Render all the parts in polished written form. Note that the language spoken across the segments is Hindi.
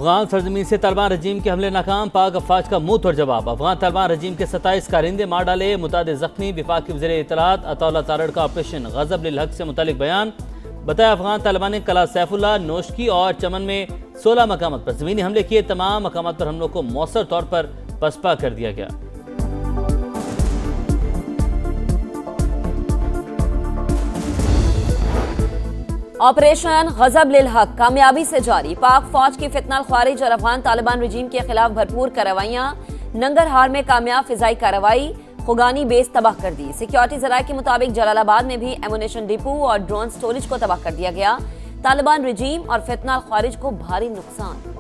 अफगान सरजमीन से तालिबान रजीम के हमले नाकाम, पाक अफवाज का मुंह तोड़ जवाब। अफगान तालिबान रजीम के 27 कारिंदे मार डाले, मुतादिद जख्मी। वफाकी वज़ीर इत्तलात अताउल्लाह तारड़ का ऑपरेशन गज़ब लिल हक से मुतालिक बयान। बताया अफगान तालिबान ने कला सैफुल्लाह, नोशकी और चमन में 16 मकामात पर ज़मीनी हमले किए। तमाम मकामात पर हमलों को मौसर तौर पर पसपा कर दिया गया। ऑपरेशन गज़ब लिल हक कामयाबी से जारी। पाक फौज की फितनल ख्वारिज और अफगान तालिबान रजीम के खिलाफ भरपूर कार्रवाइयां। नंगरहार में कामयाब फिजाई कार्रवाई, खुगानी बेस तबाह कर दी। सिक्योरिटी जराये के मुताबिक जलालाबाद में भी एमुनेशन डिपो और ड्रोन स्टोरेज को तबाह कर दिया गया। तालिबान रजीम और फितनल ख्वारिज को भारी नुकसान।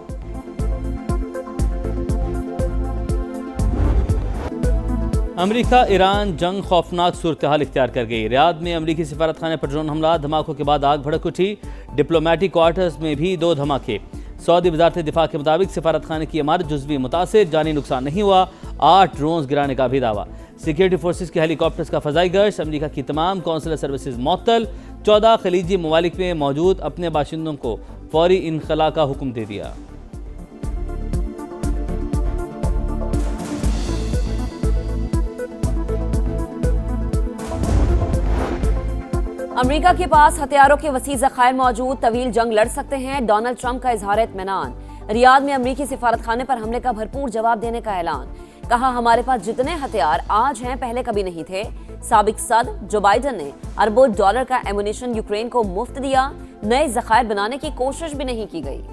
अमेरिका ईरान जंग खौफनाक सूरत हाल इख्तियार कर गई। रियाद में अमेरिकी सिफारत खाने पर ड्रोन हमला, धमाकों के बाद आग भड़क उठी। डिप्लोमेटिक क्वार्टर्स में भी 2 धमाके। सऊदी वजारत दिफा के मुताबिक सिफारत खाने की इमारत जुज़वी मुतासिर, जानी नुकसान नहीं हुआ। 8 ड्रोन गिराने का भी दावा। सिक्योरिटी फोर्सेज के हेलीकॉप्टर्स का फजाई गर्श। अमेरिका की तमाम कौंसलर सर्विसेज मुअत्तल। 14 खलीजी ममालिक में मौजूद अपने बाशिंदों को फौरी इनखला का हुक्म दे दिया। अमेरिका के पास हथियारों के वसी ज़खायर मौजूद, तवील जंग लड़ सकते हैं। डोनाल्ड ट्रंप का इजहार इत्मीनान। रियाद में अमेरिकी सिफारत खाने पर हमले का भरपूर जवाब देने का ऐलान। कहा, हमारे पास जितने हथियार आज हैं पहले कभी नहीं थे। साबिक सदर जो बाइडन ने अरबों डॉलर का एमुनेशन यूक्रेन को मुफ्त दिया। नए ज़खायर बनाने की कोशिश भी नहीं की गई।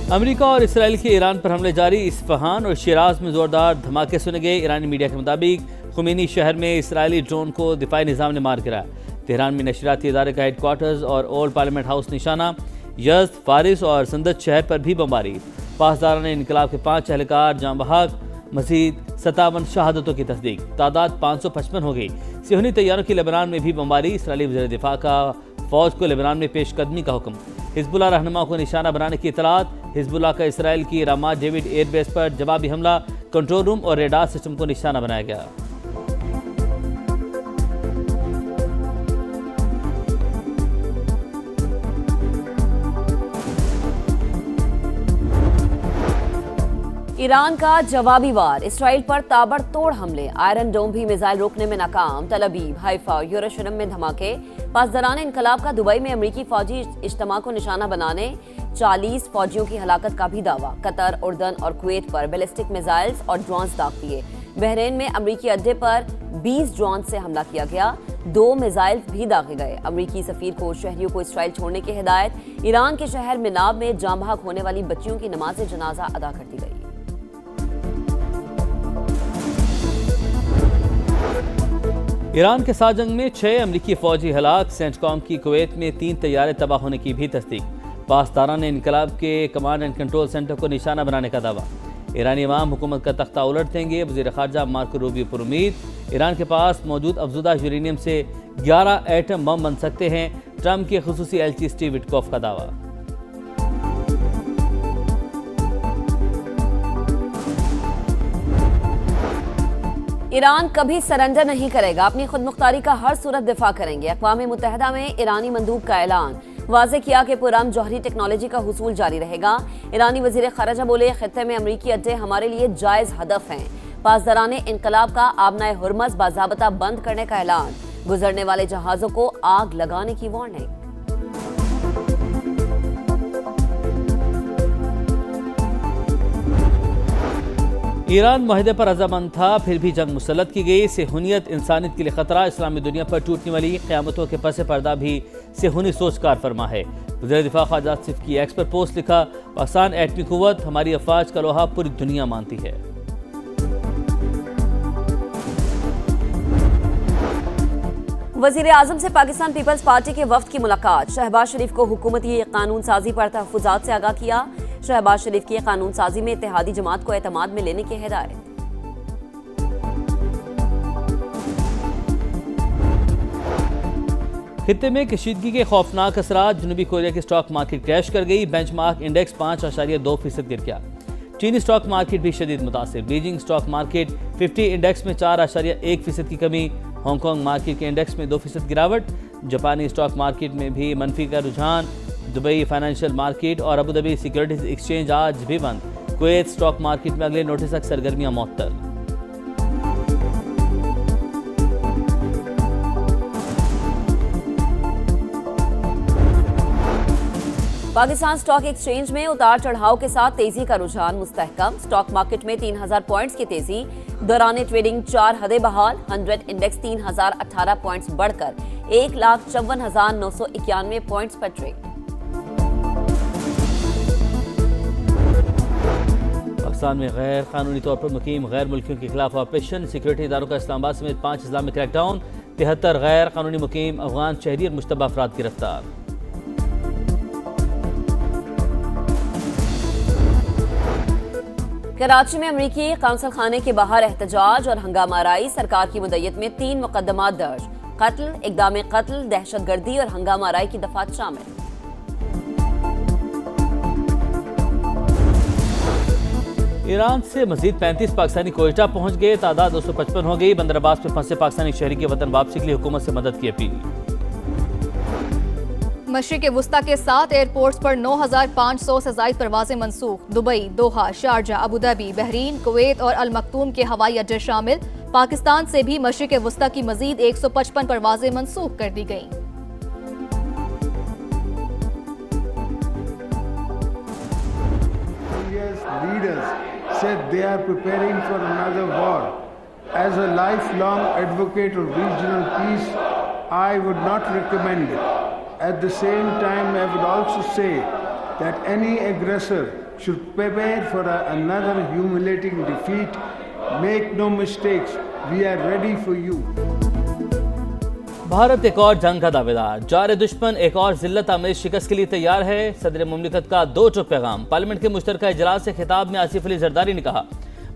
अमेरिका और इसराइल के ईरान पर हमले जारी। इस्फहान और शिराज में जोरदार धमाके सुने गए। ईरानी मीडिया के मुताबिक खुमैनी शहर में इसराइली ड्रोन को दिफाई निज़ाम ने मार गिराया। तेहरान में नशरियाती इदारे का हेडक्वार्टर्स और ओल्ड पार्लियामेंट हाउस निशाना। यज़द, फारिस और संदत शहर पर भी बमबारी। पासदारान इनकलाब के 5 एहलकार जाँ बहक। मजीद 57 शहादतों की तस्दीक, तादाद 555 हो गई। सिहनी तैयारों की लेबनान में भी बमबारी। इसराइली वज़ीर दिफा का फौज को लेबनान में पेशकदमी का हुक्म। हिजबुल्लाह रहनुमा को निशाना बनाने की इतलात। हिजबुल्लाह का इसराइल की रामात डेविड एयरबेस पर जवाबी हमला। कंट्रोल रूम और रेडार सिस्टम को निशाना बनाया गया। ईरान का जवाबी वार। इसराइल पर ताबड़तोड़ हमले। आयरन डोम भी मिसाइल रोकने में नाकाम। तल अवीव, हाइफा और यरूशलेम में धमाके। पासदारान इनकलाब का दुबई में अमेरिकी फौजी इज्तिमा को निशाना बनाने 40 फौजियों की हलाकत का भी दावा। कतर, उर्दन और कुवैत पर बैलिस्टिक मिसाइल्स और ड्रोन्स दाग दिए। बहरीन में अमेरिकी अड्डे पर 20 ड्रोन से हमला किया गया। 2 मिसाइल भी दागे गए। अमेरिकी सफीर को शहरियों को इसराइल छोड़ने की हिदायत। ईरान के शहर मिनाब में जाँ बहक होने वाली बच्चियों की नमाज जनाजा अदा कर दी गई। ईरान के साथ जंग में 6 अमरीकी फौजी हलाक। सेंटकॉम की कुवैत में 3 तैयारे तबाह होने की भी तस्दीक। पासदारान ने इनकलाब के कमांड एंड कंट्रोल सेंटर को निशाना बनाने का दावा। ईरानी अवाम हुकूमत का तख्ता उलट देंगे। वज़ीर ख़ारजा मार्को रूबियो पर उम्मीद। ईरान के पास मौजूद अफजुदा यूरेनियम से 11 एटम बम बन सकते हैं। ट्रंप के खुसूसी एलची स्टीव विटकॉफ का दावा। ईरान कभी सरेंडर नहीं करेगा। अपनी खुदमुख्तारी का हर सूरत दिफा करेंगे। अक़वाम मुत्तहिदा में ईरानी मंदूब का ऐलान। वाज़े किया कि पुरअमन जौहरी टेक्नोलॉजी का हुसूल जारी रहेगा। ईरानी वज़ीर ख़ारजा बोले, खित्ते में अमरीकी अड्डे हमारे लिए जायज़ हदफ हैं। पासदारान इनकलाब का आबनाए हुर्मज़ बाज़ाबता बंद करने का ऐलान। गुजरने वाले जहाज़ों को आग लगाने की वार्निंग। ईरान मुआहदे पर रज़ामंद था, फिर भी जंग मुसल्लत की गई। सेहूनियत इंसानियत के लिए खतरा। इस्लामी दुनिया पर टूटने वाली क़यामतों के पस पर्दा भी सेहूनी सोच कार फरमा है। वज़ीर दिफा ख़ारजा आसिफ की एक्स पर पोस्ट लिखा, पाकिस्तान एटमी क़ुव्वत हमारी अफवाज का लोहा पूरी दुनिया मानती है। वज़ीर आज़म से पाकिस्तान पीपल्स पार्टी के वफ्द की मुलाकात। शहबाज शरीफ को हुकूमती कानून साजी पर तहफ़्फ़ुज़ात से आगाह किया। शहबाज शरीफ की कानून साजी में इत्तेहादी जमात को एतमाद में लेने की हिदायत। खित्ते में कशीदगी के खौफनाक असरात। जनूबी कोरिया की स्टॉक मार्केट क्रैश कर गई। बेंचमार्क इंडेक्स 5.2% गिर गया। चीनी स्टॉक मार्केट भी शदीद मुतासिर। बीजिंग स्टॉक मार्केट 50 इंडेक्स में 4.1% की कमी, हांगकांग मार्केट के इंडेक्स में 2% गिरावट। जापानी स्टॉक मार्केट में भी मनफी का रुझान। दुबई फाइनेंशियल मार्केट और अबू धाबी सिक्योरिटीज एक्सचेंज आज भी बंद। कुवैत स्टॉक मार्केट में अगले नोटिस तक सरगर्मियां मुअत्तल। पाकिस्तान स्टॉक एक्सचेंज में उतार चढ़ाव के साथ तेजी का रुझान मुस्तहकम। स्टॉक मार्केट में 3000 पॉइंट्स की तेजी, दौरान ट्रेडिंग 4 हदें बहाल। 100 इंडेक्स 3018 पॉइंट्स बढ़कर 1,54,991 पॉइंट्स पर ट्रेड। पाकिस्तान में गैर कानूनी तौर पर मुकीम गैर मुल्कियों के खिलाफ ऑपरेशन। सिक्योरिटी इदारों का इस्लामाबाद समेत 5 अजला में क्रैकडाउन। 73 गैर कानूनी मुकीम अफगान शहरी और मुश्तबा अफराद गिरफ्तार। कराची में अमरीकी कौंसल खाने के बाहर एहतजाज और हंगामा आराई। सरकार की मुद्दत में 3 मुकदमात दर्ज। कत्ल, इक़दाम कत्ल, दहशतगर्दी और हंगामा आराई की दफात शामिल। ईरान से मजीद 35 पाकिस्तानी कोयटा पहुंच गए। तादाद 255 हो गई। बंदर अब्बास में फंसे पाकिस्तानी शहरी के वतन वापसी के लिए हुकूमत से मदद की अपील। मशरिक़ वुस्ता के 7 एयरपोर्ट्स पर 9500 से ज़ायद परवाजें मनसूख। Dubai, Doha, Sharjah, Abu Dhabi, Bahrain, Kuwait और अल मक्तूम के हवाई अड्डे शामिल। पाकिस्तान से भी मशरिक़ वुस्ता की मजीद 155 परवाजें मनसूख कर दी गईं। Leaders said they are preparing for another war. As a lifelong advocate of regional peace, I would not recommend it. At the same time, I would also say that any aggressor should prepare for another humiliating defeat. Make no mistakes, we are ready for you. Bharat एक और जंग का दावेदार। जार दुश्मन एक और जिल्लत आमेज शिकस्त के लिए तैयार है। सदर मुमलिकत का 2 टोक पैगाम। पार्लियामेंट के मुश्तरका इजलास से खिताब में आसिफ अली जरदारी ने कहा,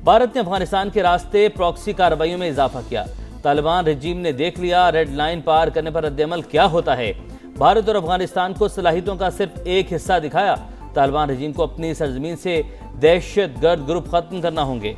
भारत ने अफगानिस्तान के रास्ते प्रॉक्सी कार्रवाइयों में इजाफा किया। तालिबान रजीम ने देख लिया रेड लाइन पार करने पर रद्दअमल क्या होता है। भारत और अफगानिस्तान को सलाहियतों का सिर्फ एक हिस्सा दिखाया। तालिबान रजीम को अपनी सरजमीन से दहशतगर्द ग्रुप खत्म करना होंगे।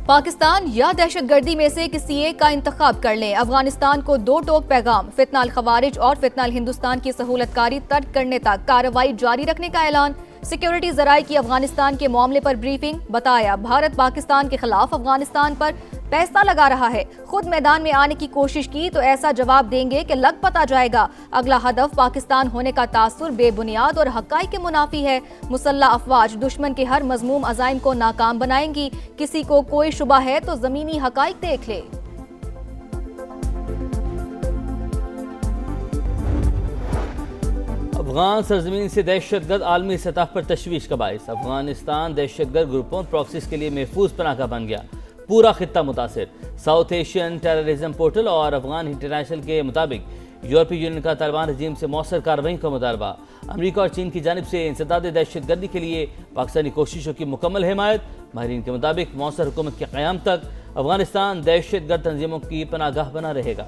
पाकिस्तान या दहशतगर्दी में से किसी एक का इंतखाब कर लें। अफगानिस्तान को 2 टोक पैगाम। फितनाल खवारिज और फितनाल हिंदुस्तान की सहूलतकारी तर्क करने तक कार्रवाई जारी रखने का ऐलान। सिक्योरिटी जराये की अफगानिस्तान के मामले पर ब्रीफिंग। बताया, भारत पाकिस्तान के खिलाफ अफगानिस्तान पर पैसा लगा रहा है। खुद मैदान में आने की कोशिश की तो ऐसा जवाब देंगे कि लग पता जाएगा। अगला हदफ पाकिस्तान होने का तासुर बेबुनियाद और हक़ाइक़ के मुनाफी है। मुसल्लह अफवाज दुश्मन के हर मज़मूम अज़ाइम को नाकाम बनाएंगी। किसी को कोई शुबा है तो ज़मीनी हक़ाइक़ देख ले। अफगान सरजमीन से दहशतगर्द आलमी सतह पर तशवीश का बाइस। अफगानिस्तान दहशतगर्द ग्रुपों प्रॉक्सीज के लिए महफूज पनाह का बन गया। पूरा खित्ता मुतासिर। साउथ एशियन टेररिज्म पोर्टल और अफगान इंटरनेशनल के मुताबिक यूरोपीय यूनियन का तालिबान रजीम से मौसर कार्रवाई का मुतालबा। अमरीका और चीन की जानिब से इंसदाद दहशतगर्दी के लिए पाकिस्तानी कोशिशों की मुकम्मल हिमायत। माहिरीन के मुताबिक मौसर हुकूमत के क़याम तक अफगानिस्तान दहशतगर्द तंजीमों की पनागाह बना रहेगा।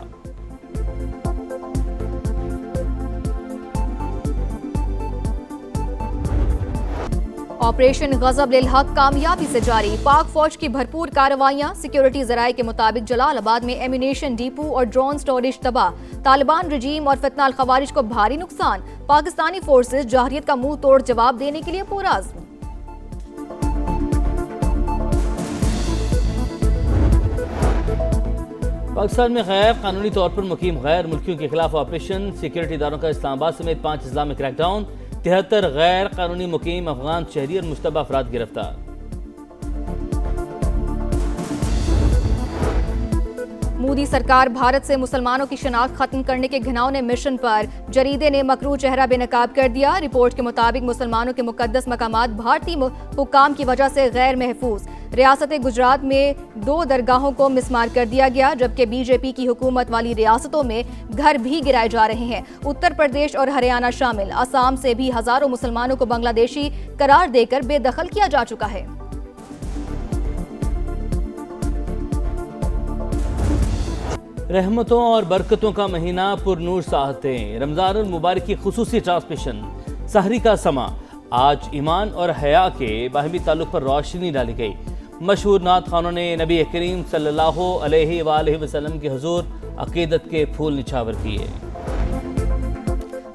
ऑपरेशन गजब लिल हक कामयाबी से जारी। पाक फौज की भरपूर कार्रवाइयां। सिक्योरिटी जराये के मुताबिक जलालाबाद में एम्यूनेशन डिपो और ड्रोन स्टोरेज तबाह। तालिबान रजीम और फितनाल खवारिज को भारी नुकसान। पाकिस्तानी फोर्सेज जहरियत का मुंह तोड़ जवाब देने के लिए पुरअज़्म। पाकिस्तान में गैर कानूनी तौर पर मुकीम गैर मुल्कियों के खिलाफ ऑपरेशन। सिक्योरिटी इदारों का इस्लामाबाद समेत 5 अजला में क्रैकडाउन। 73 गैर कानूनी मुकीम अफगान शहरी और मुश्तबा अफराद गिरफ्तार। मोदी सरकार भारत से मुसलमानों की शनाख्त खत्म करने के घिनौने मिशन पर। जरीदे ने मकरू चेहरा बेनकाब कर दिया। रिपोर्ट के मुताबिक मुसलमानों के मुकद्दस मकामात भारतीय हुक्काम की वजह से गैर महफूज। रियासत गुजरात में 2 दरगाहों को मिसमार कर दिया गया, जबकि बीजेपी की हुकूमत वाली रियासतों में घर भी गिराए जा रहे हैं। उत्तर प्रदेश और हरियाणा शामिल। असम से भी हजारों मुसलमानों को बांग्लादेशी करार देकर बेदखल किया जा चुका है। रहमतों और बरकतों का महीना पुरनूर साहतें, रमज़ानुल मुबारक की खुसूसी ट्रांसमिशन, सहरी का समा। आज ईमान और हया के बाहमी ताल्लुक पर रोशनी डाली गई। मशहूर नात खानों ने नबी करीम सल्लल्लाहु अलैहि वसल्लम के हुजूर अकीदत के फूल निछावर किए।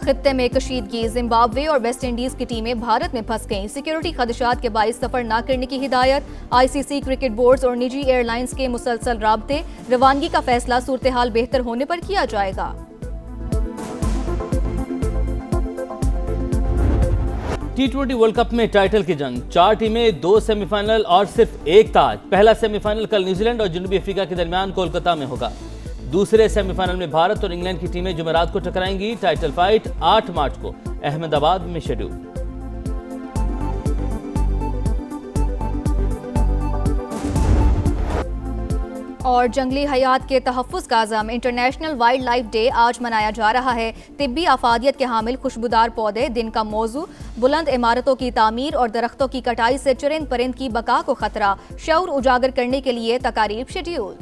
खित्ते में कशीदगी, जिम्बाब्वे और वेस्ट इंडीज की टीमें भारत में फंस गईं। सिक्योरिटी खदशात के बाइस सफर न करने की हिदायत। आईसीसी, क्रिकेट बोर्ड्स और निजी एयरलाइंस के मुसलसल राब्ते। रवानगी का फैसला सूरत हाल बेहतर होने पर किया जाएगा। T20 वर्ल्ड कप में टाइटल की जंग, 4 टीमें, 2 सेमीफाइनल और सिर्फ एक ताज। पहला सेमीफाइनल कल न्यूजीलैंड और जनूबी अफ्रीका के दरमियान कोलकाता में होगा। दूसरे सेमीफाइनल में भारत और इंग्लैंड की टीमें जुमेरात को टकराएंगी। टाइटल फाइट 8 मार्च को अहमदाबाद में शेड्यूल। और जंगली हयात के तहफ़्फ़ुज़ का अज़म इंटरनेशनल वाइल्ड लाइफ डे आज मनाया जा रहा है। तिब्बी आफादियत के हामिल खुशबूदार पौधे दिन का मौजू, बुलंद इमारतों की तामीर और दरख्तों की कटाई से चरिंद परिंद की बका को खतरा। शऊर उजागर करने के लिए तकारीब शेड्यूल।